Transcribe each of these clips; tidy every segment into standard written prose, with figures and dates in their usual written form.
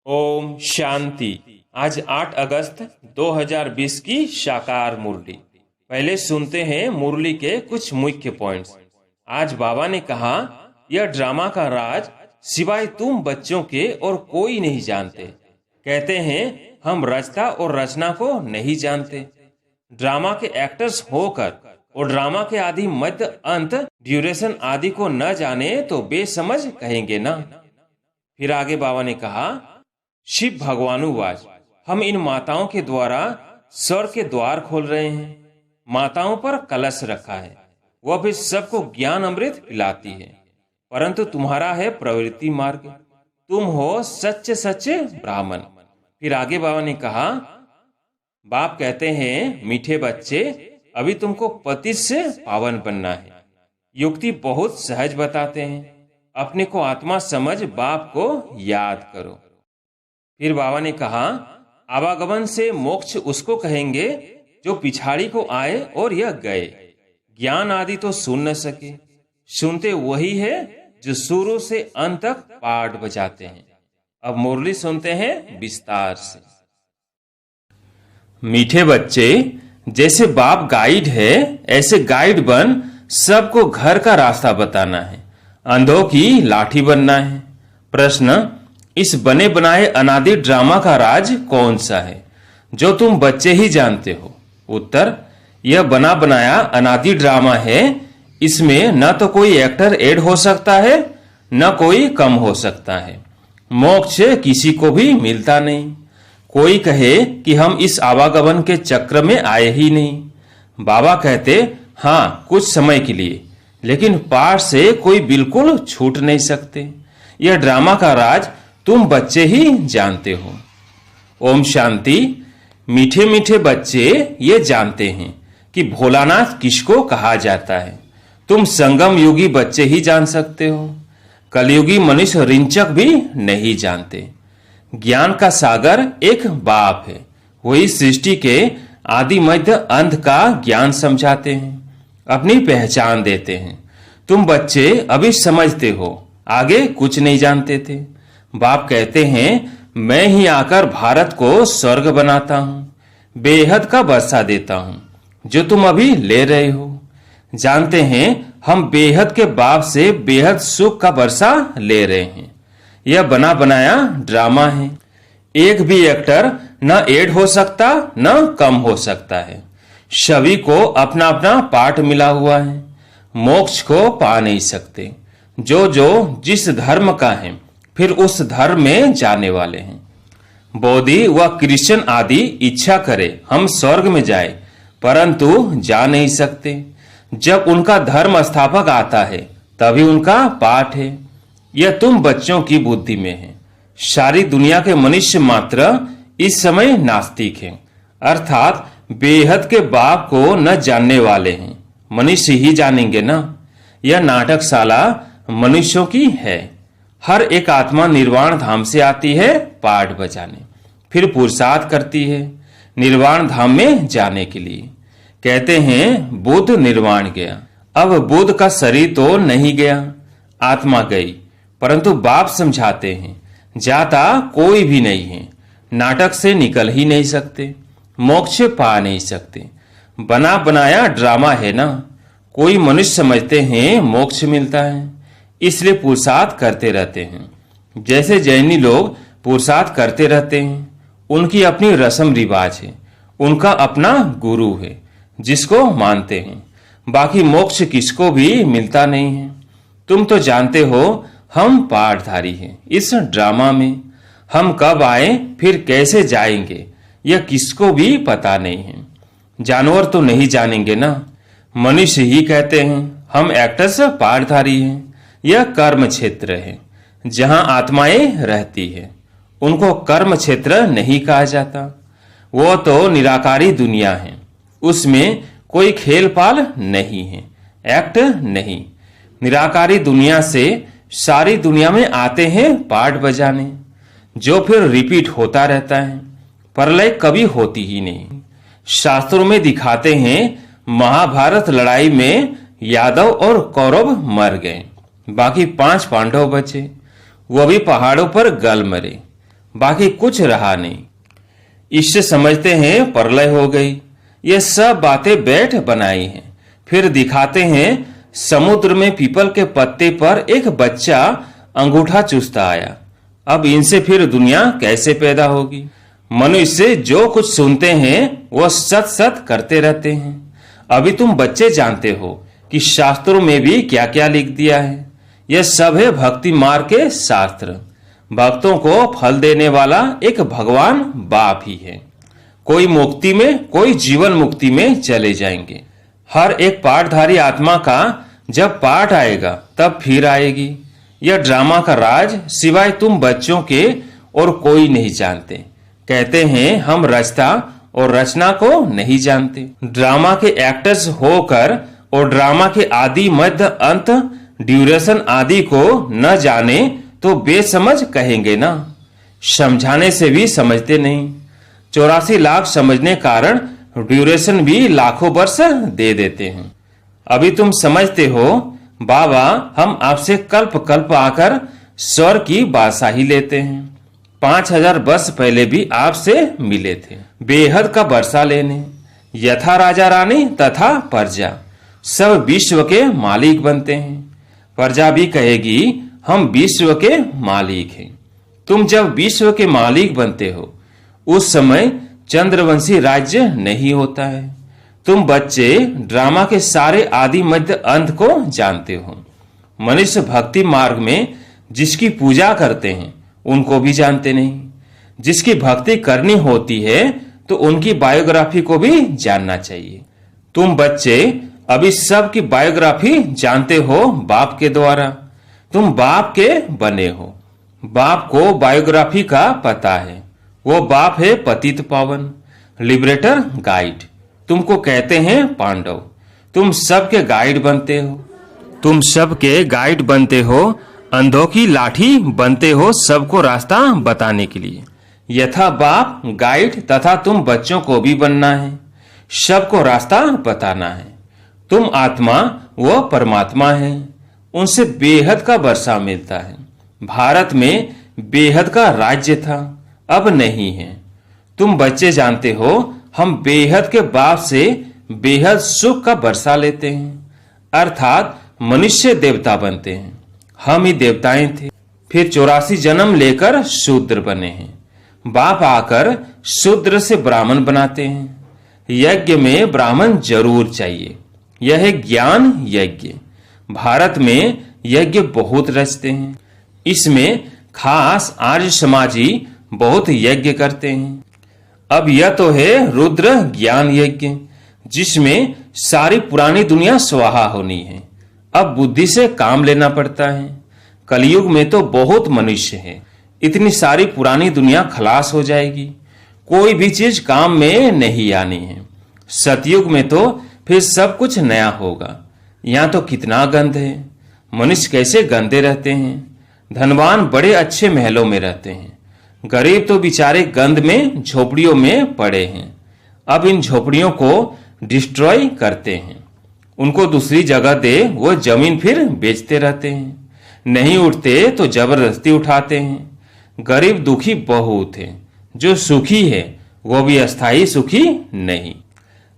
ओम शांति। आज 8 अगस्त 2020 की साकार मुरली। पहले सुनते हैं मुरली के कुछ मुख्य पॉइंट्स। आज बाबा ने कहा, यह ड्रामा का राज सिवाय तुम बच्चों के और कोई नहीं जानते। कहते हैं हम रचता और रचना को नहीं जानते। ड्रामा के एक्टर्स होकर और ड्रामा के आदि मध्य अंत ड्यूरेशन आदि को न जाने तो बेसमझ कहेंगे ना। फिर आगे बाबा ने कहा, शिव भगवानुवाच, हम इन माताओं के द्वारा स्वर्ग के द्वार खोल रहे हैं। माताओं पर कलश रखा है, वह भी सबको ज्ञान अमृत पिलाती है, परंतु तुम्हारा है प्रवृत्ति मार्ग। तुम हो सच्चे सच्चे ब्राह्मण। फिर आगे बाबा ने कहा, बाप कहते हैं मीठे बच्चे, अभी तुमको पति से पावन बनना है। युक्ति बहुत सहज बताते हैं, अपने को आत्मा समझ बाप को याद करो। फिर बाबा ने कहा, आवागमन से मोक्ष उसको कहेंगे जो पिछाड़ी को आए और यह गए। ज्ञान आदि तो सुन न सके, सुनते वही है जो शुरू से अंत तक पाठ बजाते हैं। अब मुरली सुनते हैं विस्तार से। मीठे बच्चे, जैसे बाप गाइड है, ऐसे गाइड बन सबको घर का रास्ता बताना है, अंधों की लाठी बनना है। प्रश्न, इस बने बनाए अनादि ड्रामा का राज कौन सा है जो तुम बच्चे ही जानते हो? उत्तर, यह बना बनाया अनादि ड्रामा है। इसमें न तो कोई एक्टर ऐड हो सकता है, न कोई कम हो सकता है। मोक्ष किसी को भी मिलता नहीं। कोई कहे कि हम इस आवागमन के चक्र में आए ही नहीं। बाबा कहते, हाँ कुछ समय के लिए, लेकिन पार से कोई बिल्कुल छूट नहीं सकते। यह ड्रामा का राज तुम बच्चे ही जानते हो। ओम शांति। मीठे मीठे बच्चे ये जानते हैं कि भोलानाथ किसको कहा जाता है। तुम संगम युगी बच्चे ही जान सकते हो। कलयुगी मनुष्य रिंचक भी नहीं जानते। ज्ञान का सागर एक बाप है, वही सृष्टि के आदि मध्य अंत का ज्ञान समझाते हैं, अपनी पहचान देते हैं। तुम बच्चे अभी समझते हो, आगे कुछ नहीं जानते थे। बाप कहते हैं, मैं ही आकर भारत को स्वर्ग बनाता हूँ, बेहद का वर्षा देता हूँ, जो तुम अभी ले रहे हो। जानते हैं हम बेहद के बाप से बेहद सुख का वर्षा ले रहे हैं। यह बना बनाया ड्रामा है। एक भी एक्टर न ऐड हो सकता न कम हो सकता है। सभी को अपना अपना पाठ मिला हुआ है। मोक्ष को पा नहीं सकते। जो जो जिस धर्म का है, फिर उस धर्म में जाने वाले हैं। बौद्धि व क्रिश्चियन आदि इच्छा करे हम स्वर्ग में जाए, परंतु जा नहीं सकते। जब उनका धर्म स्थापक आता है तभी उनका पाठ है। यह तुम बच्चों की बुद्धि में है। सारी दुनिया के मनुष्य मात्र इस समय नास्तिक हैं, अर्थात बेहद के बाप को न जानने वाले हैं। मनुष्य ही जानेंगे ना। यह नाटकशाला मनुष्यों की है। हर एक आत्मा निर्वाण धाम से आती है पाठ बजाने, फिर पुरुषार्थ करती है निर्वाण धाम में जाने के लिए। कहते हैं बुद्ध निर्वाण गया। अब बुद्ध का शरीर तो नहीं गया, आत्मा गई, परंतु बाप समझाते हैं जाता कोई भी नहीं है। नाटक से निकल ही नहीं सकते, मोक्ष पा नहीं सकते। बना बनाया ड्रामा है ना। कोई मनुष्य समझते हैं मोक्ष मिलता है, इसलिए पुरुषार्थ करते रहते हैं। जैसे जैनी लोग पुरुषार्थ करते रहते हैं, उनकी अपनी रस्म रिवाज है, उनका अपना गुरु है जिसको मानते हैं। बाकी मोक्ष किसको भी मिलता नहीं है। तुम तो जानते हो हम पाठधारी हैं। इस ड्रामा में हम कब आए फिर कैसे जाएंगे यह किसको भी पता नहीं है। जानवर तो नहीं जानेंगे ना। मनुष्य ही कहते हैं हम एक्टर्स पाठधारी हैं। यह कर्म क्षेत्र है जहां आत्माएं रहती है, उनको कर्म क्षेत्र नहीं कहा जाता। वो तो निराकारी दुनिया है, उसमें कोई खेल पाल नहीं है, एक्ट नहीं। निराकारी दुनिया से सारी दुनिया में आते हैं पाठ बजाने, जो फिर रिपीट होता रहता है। प्रलय कभी होती ही नहीं। शास्त्रों में दिखाते हैं महाभारत लड़ाई में यादव और कौरव मर गए, बाकी 5 पांडव बचे, वो भी पहाड़ों पर गल मरे। बाकी कुछ रहा नहीं। इससे समझते हैं प्रलय हो गई। ये सब बातें बैठ बनाई हैं। फिर दिखाते हैं समुद्र में पीपल के पत्ते पर एक बच्चा अंगूठा चूसता आया। अब इनसे फिर दुनिया कैसे पैदा होगी? मनुष्य जो कुछ सुनते हैं वो सत सत करते रहते हैं। अभी तुम बच्चे जानते हो कि शास्त्रों में भी क्या क्या लिख दिया है। यह सब है भक्ति मार्ग के शास्त्र। भक्तों को फल देने वाला एक भगवान बाप ही है। कोई मुक्ति में, कोई जीवन मुक्ति में चले जाएंगे। हर एक पाठधारी आत्मा का जब पाठ आएगा तब फिर आएगी। यह ड्रामा का राज सिवाय तुम बच्चों के और कोई नहीं जानते। कहते हैं हम रचता और रचना को नहीं जानते। ड्रामा के एक्टर्स होकर और ड्रामा के आदि मध्य अंत ड्यूरेशन आदि को न जाने तो बेसमझ कहेंगे ना। समझाने से भी समझते नहीं। 84 लाख समझने कारण ड्यूरेशन भी लाखों वर्ष दे देते हैं। अभी तुम समझते हो बाबा हम आपसे कल्प कल्प आकर स्वर की बादशाही लेते हैं। 5000 वर्ष पहले भी आपसे मिले थे बेहद का वर्षा लेने। यथा राजा रानी तथा प्रजा सब विश्व के मालिक बनते हैं। प्रजा भी कहेगी हम विश्व के मालिक हैं। तुम जब विश्व के मालिक बनते हो उस समय चंद्रवंशी राज्य नहीं होता है। तुम बच्चे ड्रामा के सारे आदि मध्य अंत को जानते हो। मनुष्य भक्ति मार्ग में जिसकी पूजा करते हैं उनको भी जानते नहीं। जिसकी भक्ति करनी होती है तो उनकी बायोग्राफी को भी जानना चाहिए। तुम बच्चे अभी सब की बायोग्राफी जानते हो बाप के द्वारा। तुम बाप के बने हो। बाप को बायोग्राफी का पता है। वो बाप है पतित पावन, लिबरेटर, गाइड। तुमको कहते हैं पांडव। तुम सबके गाइड बनते हो। तुम सबके गाइड बनते हो। अंधों की लाठी बनते हो सबको रास्ता बताने के लिए। यथा बाप गाइड तथा तुम बच्चों को भी बनना है। सबको रास्ता बताना है। तुम आत्मा वो परमात्मा है। उनसे बेहद का वर्षा मिलता है। भारत में बेहद का राज्य था, अब नहीं है। तुम बच्चे जानते हो हम बेहद के बाप से बेहद सुख का वर्षा लेते हैं। अर्थात मनुष्य देवता बनते हैं। हम ही देवताएं थे। फिर 84 जन्म लेकर शूद्र बने हैं। बाप आकर शूद्र से ब्राह्मण बनाते हैं। यज्ञ में ब्राह्मण जरूर चाहिए। यह है ज्ञान यज्ञ। भारत में यज्ञ बहुत रचते हैं। इसमें खास आर्य समाजी बहुत यज्ञ करते हैं। अब यह तो है रुद्र ज्ञान यज्ञ जिसमें सारी पुरानी दुनिया स्वाहा होनी है। अब बुद्धि से काम लेना पड़ता है। कलयुग में तो बहुत मनुष्य है। इतनी सारी पुरानी दुनिया खलास हो जाएगी। कोई भी चीज काम में नहीं आनी है। सतयुग में तो फिर सब कुछ नया होगा। यहाँ तो कितना गंध है। मनुष्य कैसे गंदे रहते हैं। धनवान बड़े अच्छे महलों में रहते हैं। गरीब तो बेचारे गंद में झोपड़ियों में पड़े हैं। अब इन झोपड़ियों को डिस्ट्रॉय करते हैं। उनको दूसरी जगह दे, वो जमीन फिर बेचते रहते हैं। नहीं उठते तो जबरदस्ती उठाते हैं। गरीब दुखी बहुत है। जो सुखी है वो भी अस्थाई सुखी नहीं।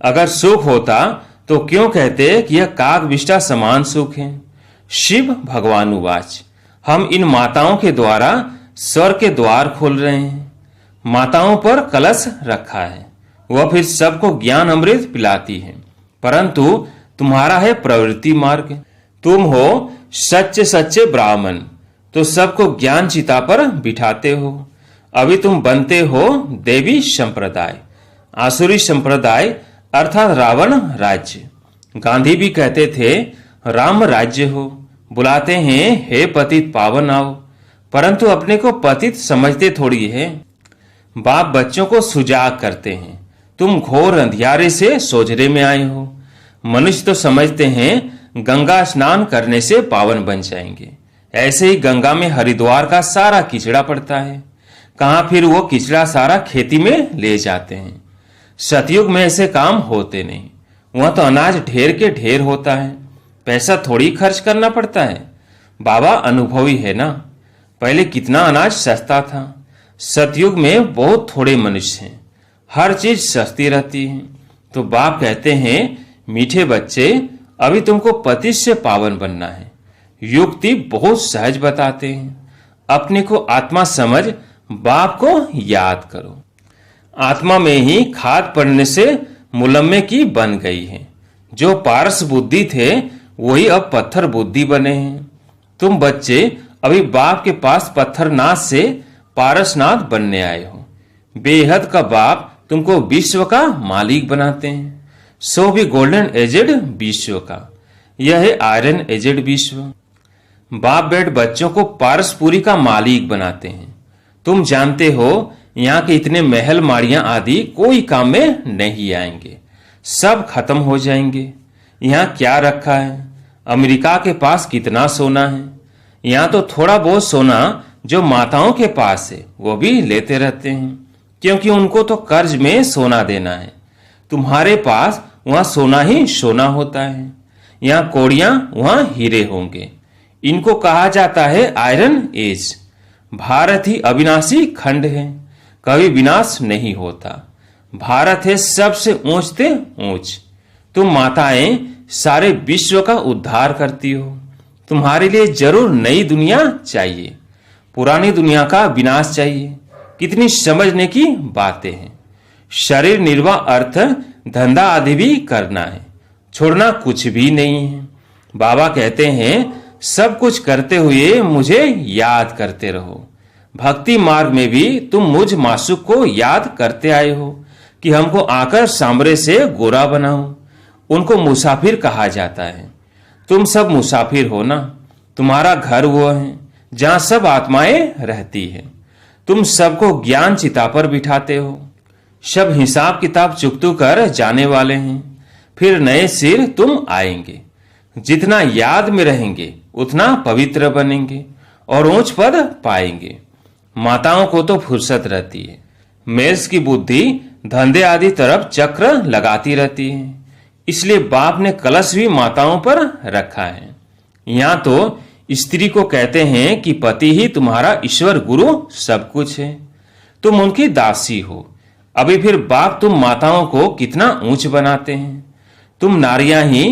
अगर सुख होता तो क्यों कहते कि यह काग विष्टा समान सुख है। शिव भगवान उवाच हम इन माताओं के द्वारा स्वर्ग के द्वार खोल रहे हैं। माताओं पर कलश रखा है। वह फिर सबको ज्ञान अमृत पिलाती है। परंतु तुम्हारा है प्रवृत्ति मार्ग। तुम हो सच्चे सच्चे ब्राह्मण तो सबको ज्ञान चिता पर बिठाते हो। अभी तुम बनते हो देवी संप्रदाय, आसुरी संप्रदाय अर्थात रावण राज्य। गांधी भी कहते थे राम राज्य हो। बुलाते हैं हे पतित पावन आओ, परंतु अपने को पतित समझते थोड़ी है। बाप बच्चों को सुजाग करते हैं। तुम घोर अंधियारे से सोजरे में आए हो। मनुष्य तो समझते हैं गंगा स्नान करने से पावन बन जाएंगे। ऐसे ही गंगा में हरिद्वार का सारा किचड़ा पड़ता है। कहां फिर वो किचड़ा सारा खेती में ले जाते हैं। सतयुग में ऐसे काम होते नहीं। वहां तो अनाज ढेर के ढेर होता है। पैसा थोड़ी खर्च करना पड़ता है। बाबा अनुभवी है ना। पहले कितना अनाज सस्ता था। सतयुग में बहुत थोड़े मनुष्य हैं, हर चीज सस्ती रहती है। तो बाप कहते हैं, मीठे बच्चे, अभी तुमको पति से पावन बनना है। युक्ति बहुत सहज बताते हैं। अपने को आत्मा समझ बाप को याद करो। आत्मा में ही खाद पड़ने से मुलम्मे की बन गई है। जो पारस बुद्धि थे वही अब पत्थर बुद्धि बने हैं। तुम बच्चे अभी बाप के पास पत्थरनाथ से पारसनाथ बनने आए हो। बेहद का बाप तुमको विश्व का मालिक बनाते हैं। सो भी गोल्डन एजेड विश्व का, यह है आयरन एजेड विश्व। बाप बेट बच्चों को पारसपुरी का मालिक बनाते हैं। तुम जानते हो यहाँ के इतने महल माड़ियां आदि कोई काम में नहीं आएंगे, सब खत्म हो जाएंगे। यहाँ क्या रखा है? अमेरिका के पास कितना सोना है? यहाँ तो थोड़ा बहुत सोना जो माताओं के पास है वो भी लेते रहते हैं, क्योंकि उनको तो कर्ज में सोना देना है। तुम्हारे पास वहां सोना ही सोना होता है। यहाँ कोड़ियां वहां हीरे होंगे। इनको कहा जाता है आयरन एज। भारत ही अविनाशी खंड है, कभी विनाश नहीं होता। भारत है सबसे ऊंचते ऊंच। तुम माताएं सारे विश्व का उद्धार करती हो। तुम्हारे लिए जरूर नई दुनिया चाहिए, पुरानी दुनिया का विनाश चाहिए। कितनी समझने की बातें हैं। शरीर निर्वाह अर्थ धंधा आदि भी करना है, छोड़ना कुछ भी नहीं है। बाबा कहते हैं, सब कुछ करते हुए मुझे याद करते रहो। भक्ति मार्ग में भी तुम मुझ मासूक को याद करते आए हो कि हमको आकर सांवरे से गोरा बनाओ। उनको मुसाफिर कहा जाता है। तुम सब मुसाफिर हो ना। तुम्हारा घर वो है जहां सब आत्माएं रहती है। तुम सबको ज्ञान चिता पर बिठाते हो। सब हिसाब किताब चुकतू कर जाने वाले हैं। फिर नए सिर तुम आएंगे। जितना याद में रहेंगे उतना पवित्र बनेंगे और ऊंच पद पाएंगे। माताओं को तो फुर्सत रहती है। मेष की बुद्धि धंधे आदि तरफ चक्र लगाती रहती है। इसलिए बाप ने कलश भी माताओं पर रखा है। यहाँ तो स्त्री को कहते हैं कि पति ही तुम्हारा ईश्वर गुरु सब कुछ है, तुम उनकी दासी हो। अभी फिर बाप तुम माताओं को कितना ऊंच बनाते हैं। तुम नारियां ही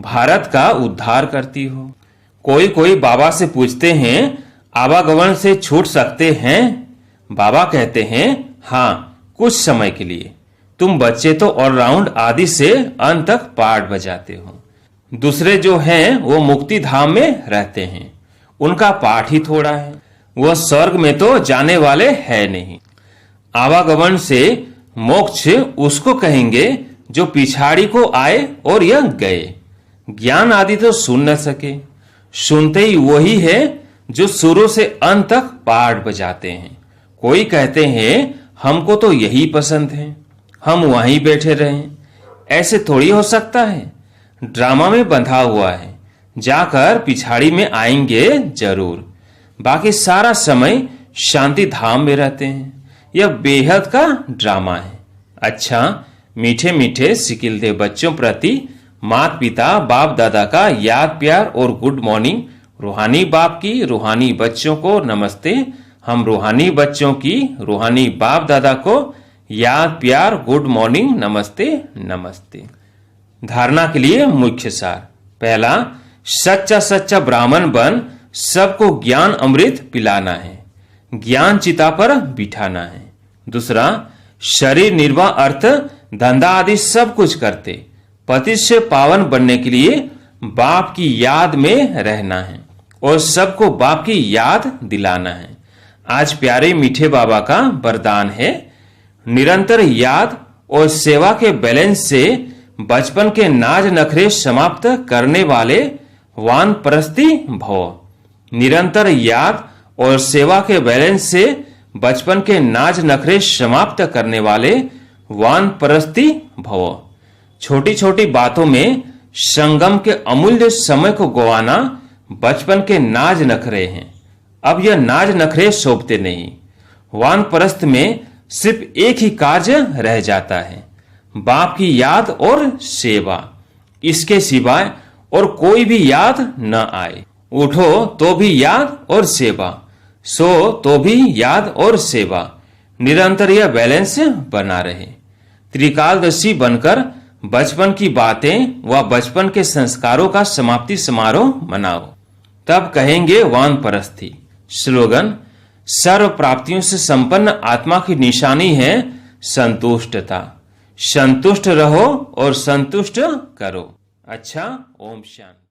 भारत का उद्धार करती हो। कोई कोई बाबा से पूछते हैं, आवागमन से छूट सकते हैं? बाबा कहते हैं, हाँ, कुछ समय के लिए। तुम बच्चे तो ऑलराउंड आदि से अंत तक पाठ बजाते हो। दूसरे जो हैं वो मुक्ति धाम में रहते हैं, उनका पाठ ही थोड़ा है। वह स्वर्ग में तो जाने वाले है नहीं। आवागमन से मोक्ष उसको कहेंगे जो पिछाड़ी को आए और यह गए। ज्ञान आदि तो सुन न सके, सुनते ही वही है जो शुरू से अंत तक पाठ बजाते हैं। कोई कहते हैं हमको तो यही पसंद है, हम वहीं बैठे रहें। ऐसे थोड़ी हो सकता है। ड्रामा में बंधा हुआ है, जाकर पिछाड़ी में आएंगे जरूर। बाकी सारा समय शांति धाम में रहते हैं। यह बेहद का ड्रामा है। अच्छा, मीठे मीठे सिकिलते बच्चों प्रति माता पिता बाप दादा का याद प्यार और गुड मॉर्निंग। रूहानी बाप की रूहानी बच्चों को नमस्ते। हम रूहानी बच्चों की रूहानी बाप दादा को याद प्यार गुड मॉर्निंग नमस्ते नमस्ते। धारणा के लिए मुख्य सार। पहला, सच्चा सच्चा ब्राह्मण बन सबको ज्ञान अमृत पिलाना है, ज्ञान चिता पर बिठाना है। दूसरा, शरीर निर्वाह अर्थ धंधा आदि सब कुछ करते पति से पावन बनने के लिए बाप की याद में रहना है और सबको बाप की याद दिलाना है। आज प्यारे मीठे बाबा का वरदान है, निरंतर याद और सेवा के बैलेंस से बचपन के नाज नखरे समाप्त करने वाले वानप्रस्थी भव। निरंतर याद और सेवा के बैलेंस से बचपन के नाज नखरे समाप्त करने वाले वानप्रस्थी भव। छोटी छोटी बातों में संगम के अमूल्य समय को गवाना बचपन के नाज नखरे हैं। अब यह नाज नखरे शोभते नहीं। वानप्रस्थ में सिर्फ एक ही कार्य रह जाता है, बाप की याद और सेवा। इसके सिवाय और कोई भी याद न आए। उठो तो भी याद और सेवा, सो तो भी याद और सेवा, निरंतर यह बैलेंस बना रहे। त्रिकालदर्शी बनकर बचपन की बातें व बचपन के संस्कारों का समाप्ति समारोह मनाओ, तब कहेंगे वानप्रस्थी। स्लोगन: सर्व प्राप्तियों से संपन्न आत्मा की निशानी है संतुष्टता। संतुष्ट रहो और संतुष्ट करो। अच्छा, ओम शांति।